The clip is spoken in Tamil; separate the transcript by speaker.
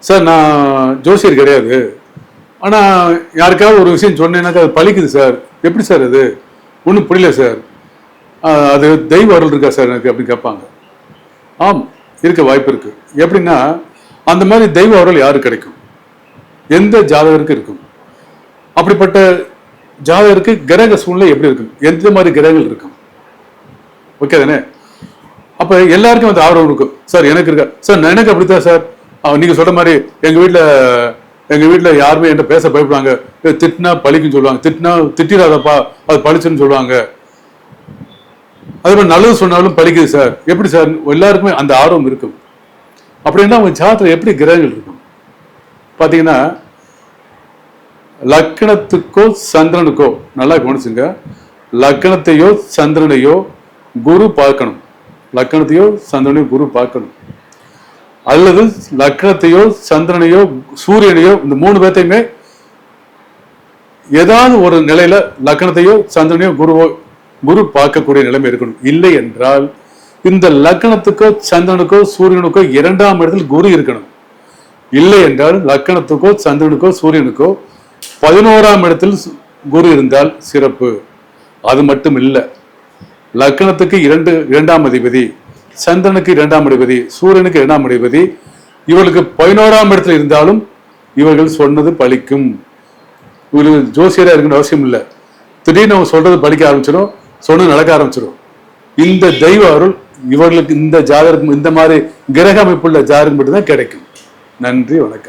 Speaker 1: சார் நான் ஜோசியர் கிடையாது, ஆனால் யாருக்காவது ஒரு விஷயம் சொன்னேன்னாக்கா அது பழிக்குது சார், எப்படி சார் அது ஒன்றும் புரியல சார், அது தெய்வ அருள் இருக்கா சார் எனக்கு அப்படின்னு கேட்பாங்க. ஆம், இருக்க வாய்ப்பு இருக்கு. எப்படின்னா அந்த மாதிரி தெய்வ அருள் யாரு கிடைக்கும்? எந்த ஜாதகருக்கு இருக்கும்? அப்படிப்பட்ட ஜாதகருக்கு கிரக சூழ்நிலை எப்படி இருக்கும்? எந்த மாதிரி கிரகங்கள் இருக்கும்? ஓகே தானே? அப்ப எல்லாருக்கும் அந்த ஆர்வம் இருக்கும். சார் எனக்கு இருக்கா சார், எனக்கு அப்படித்தான் சார். நீங்க சொல்ற மாதிரி எங்க வீட்டுல யாருமே என்ன பேச பயப்படுவாங்க. திட்டினா பழிக்குன்னு சொல்லுவாங்க. திட்டிடாதப்பா அது பழிச்சுன்னு சொல்லுவாங்க. அதே மாதிரி நல்லது சொன்னாலும் பழிக்குது சார். எப்படி சார்? எல்லாருக்குமே அந்த ஆர்வம் இருக்கும். அப்படின்னா அவங்க ஜாதகத்துல எப்படி கிரகங்கள் இருக்கும் பாத்தீங்கன்னா, லக்கணத்துக்கோ சந்திரனுக்கோ நல்லா கவனிச்சுங்க, லக்கணத்தையோ சந்திரனையோ குரு பார்க்கணும். லக்கணத்தையோ சந்திரனையோ குரு பார்க்கணும். அல்லது லக்கணத்தையோ சந்திரனையோ சூரியனையோ இந்த மூணு பேர்த்தையுமே ஏதாவது ஒரு நிலையில லக்கணத்தையோ சந்திரனையோ குரு பார்க்கக்கூடிய நிலைமை இருக்கணும். இல்லை என்றால் இந்த லக்கணத்துக்கோ சந்திரனுக்கோ சூரியனுக்கோ 2ஆம் இடத்தில் குரு இருக்கணும். இல்லை என்றால் லக்கணத்துக்கோ சந்திரனுக்கோ சூரியனுக்கோ 11ஆம் இடத்தில் குரு இருந்தால் சிறப்பு. அது மட்டும் இல்லை, லக்கணத்துக்கு 2ஆம் அதிபதி, சந்திரனுக்கு 2ஆம் அதிபதி, சூரியனுக்கு 2ஆம் அதிபதி இவர்களுக்கு 11ஆம் இடத்துல இருந்தாலும் இவர்கள் சொன்னது பலிக்கும். இவர்களுக்கு ஜோசியரா இருக்குன்னு அவசியம் இல்லை. திடீர்னு அவங்க சொல்றது பலிக்க ஆரம்பிச்சிடும், சொன்னது நடக்க ஆரம்பிச்சிடும். இந்த தெய்வ அருள் இவர்களுக்கு இந்த ஜாதகம் இந்த மாதிரி கிரக அமைப்புள்ள ஜாதகம் மட்டும்தான் கிடைக்கும். நன்றி, வணக்கம்.